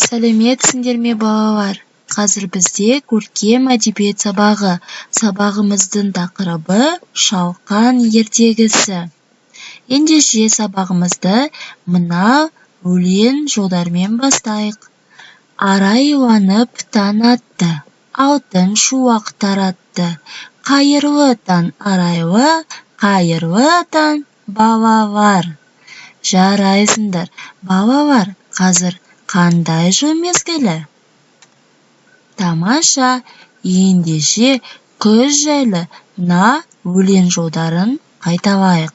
Сәлеметсіңдер ме балалар? Қазір бізде көркем әдебиет сабағы. Сабағымыздың тақырыбы Шалқан ертегісі. Ендеше сабағымызды мына өлең жолдармен бастайық. Арай иланып таң атты, алтын шуақ таратты. Қайырлы таң арайлы, қайырлы таң балалар. Жарайсыңдар, балалар, қазір қандай жыл мезгілі? Тамаша, ендеше күз жайлы мына өлең жолдарын қайталайық.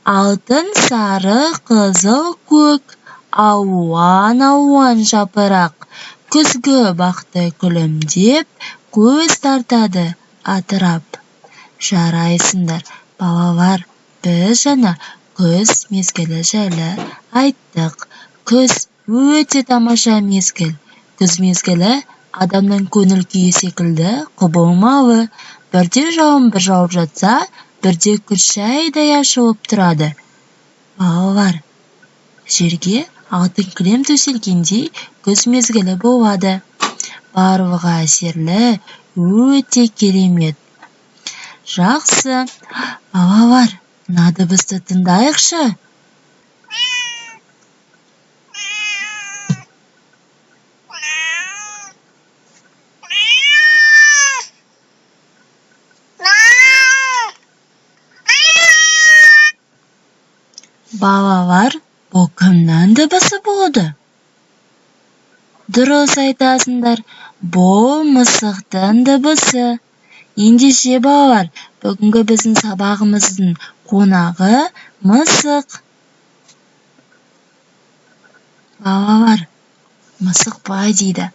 Алтын сары қызыл көк, алуан жапырақ, күзгі бақты күлімдеп, көз тартады атырап. Жарайсыңдар, балалар, біз жаңа күз мезгілі жайлы айттық. Күз өте тамаша мезгіл. Күз мезгілі адамның көңіл күйі секілді құбылмалы. Бірде жаңбыр жауып жатса, бірде күз шайдай ашылып тұрады. Балалар, жерге алтын кілем төселгендей күз мезгілі болады. Барлығы әсерлі, өте керемет. Жақсы, балалар, мына дыбысты тыңдайықшы. Балалар, бұл кімнің дыбысы болды? Дұрыс айтасыңдар, бұл мысықтың дыбысы. Ендеше балалар, бүгінгі біздің сабағымыздың қонағы мысық. Балалар, мысық былай дейді: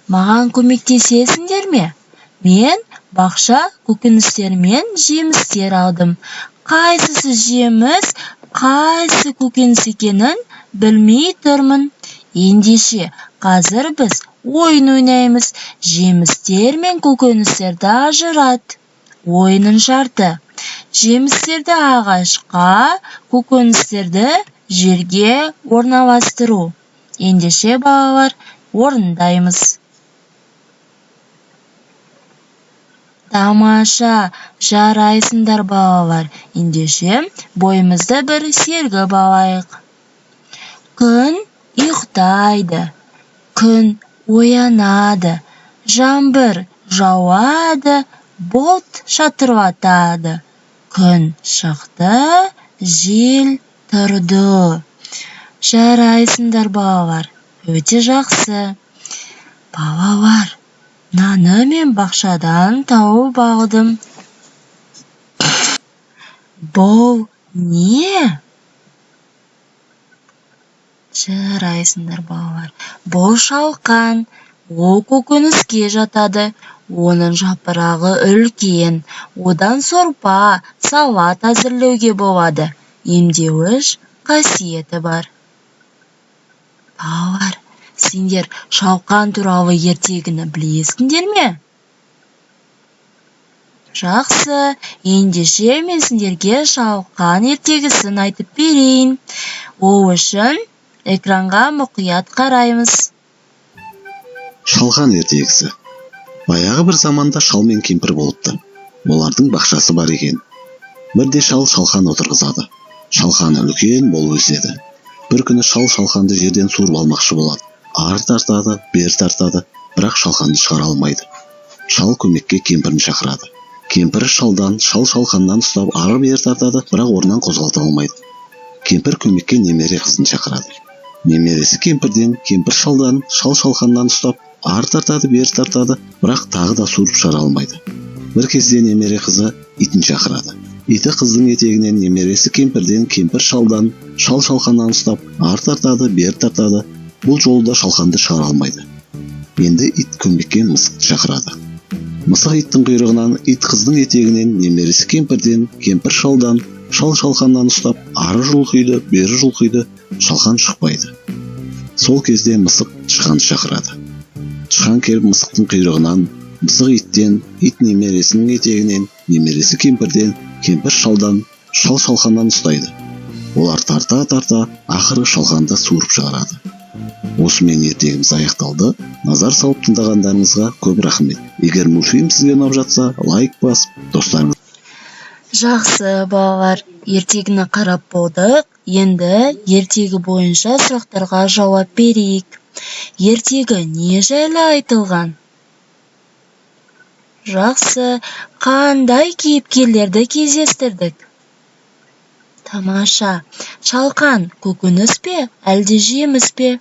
маған көмектесесіңдер ме? Мен бақша көкөністер мен жемістер алдым. Қайсысы жеміс, қайсы көкөніс екенін білмей тұрмын. Ендеше қазір біз ойын ойнаймыз. Жемістер мен көкөністерді ажырат. Ойынның шарты: жемістерді ағашқа, көкөністерді жерге орналастыру. Ендеше балалар, орындаймыз. Тамаша, жарайсыңдар балалар. Ендеше бойымызды бір сергіп алайық. Күн ұйықтайды, күн оянады, жаңбыр жауады, бұлт шатырлатады. Күн шықты, жел тұрды. Жарайсыңдар балалар, өте жақсы. Балалар, мынаны мен бақшадан тауып алдым. Бұл не? Жарайсыңдар балалар, бұл шалқан. Ол көкөніске жатады. Оның жапырағы үлкен. Одан сорпа, салат әзірлеуге болады. Емдеуіш қасиеті бар. Балалар, сендер шалқан туралы ертегіні білесіңдер ме? Жақсы, ендеше мен сендерге шалқан ертегісін айтып берейін. Ол үшін экранға мұқият қараймыз. Шалқан ертегісі. Баяғы бір заманда шал мен кемпір болыпты. Олардың бақшасы бар екен. Бірде шал шалқан отырғызады. Шалқаны үлкен болып өседі. Бір күні шал шалқанды жерден суырып алмақшы болады. Ары тартады, бері тартады, бірақ шалқанды шығара алмайды. Шал көмекке кемпірін шақырады. Кемпір шалдан, шалқаннан ұстап ары бері тартады, бірақ орнынан қозғалта алмайды. Кемпір көмекке немере қызын шақырады. Немересі кемпірден, кемпір шалдан, шалқаннан ұстап ары тартады, бері тартады, бірақ тағы да суырып шығара алмайды. Бір кезде немере қызы итін шақырады. Иті қыздың етегінен немересі кемпірден, кемпір шалдан, шалқаннан ұстап ары тартады, бері тартады. Бұл жолда шалқанды шығара алмайды. Енді ит көмекке мысықты шақырады. Мысық иттің құйрығынан, ит қыздың етегінен немересі кемпірден, кемпір шалдан, шалқаннан ұстап ары жұлқиды, бері жұлқиды, шалқан шықпайды. Сол кезде мысық тышқанды шақырады. Тышқан келіп мысықтың құйрығынан, мысық иттен, ит немересінің етегінен, немересі кемпірден, кемпір шалдан, шалқаннан ұстайды. Олар тарта, ақыры шалқанды суырып шығарады. Осымен ертегіміз аяқталды. Назар салып тыңдағандарыңызға көп рахмет. Егер мультфильм сізге ұнап жатса, лайк басып, достарыңыз. Жақсы, балалар, ертегіні қарап болдық. Енді ертегі бойынша сұрақтарға жауап берейік. Ертегі не жайлы айтылған? Жақсы, қандай кейіпкерлерді кездестірдік? Тамаша. Шалқан көкөніс пе, әлде жеміс пе?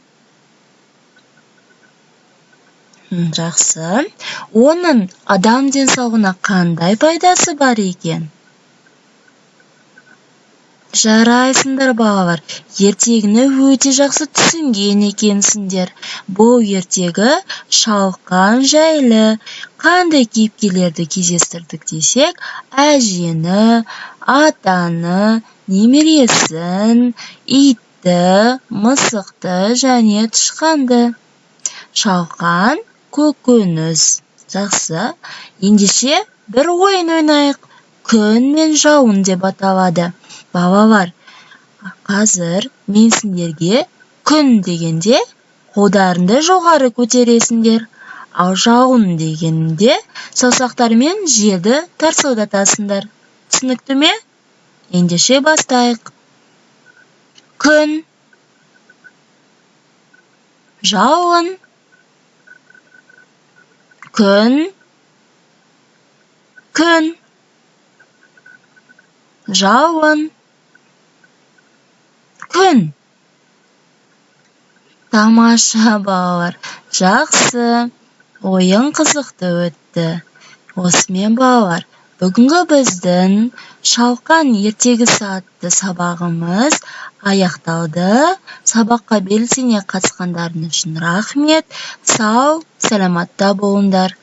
Жақсы. Оның адам денсаулығына қандай пайдасы бар екен? Жарайсыңдар, балалар. Ертегіні өте жақсы түсінген екенсіңдер. Бұл ертегі шалқан жайлы. Қандай кейіпкерлерді кездестірдік десек, әжені, атаны, немересін, итті, мысықты және тышқанды. Шалқан, көкөніс. Жақсы. Ендеше бір ойын ойнайық. Күн мен жауын деп аталады. Балалар, қазір мен сендерге күн дегенде қолдарыңды жоғары көтересіңдер. Ал жауын дегенде саусақтармен жерді тарсылдатасыңдар. Түсінікті ме? Ендеше бастайық. Күн, жауын, күн, күн, жауын, күн. Тамаша, балалар. Жақсы. Ойын қызықты өтті. Осымен, балалар, бүгінгі біздің шалқан ертегісі атты сабағымыз аяқталды. Сабаққа белсене қатысқандарыңыз үшін рахмет. Сау, саламатта болыңдар.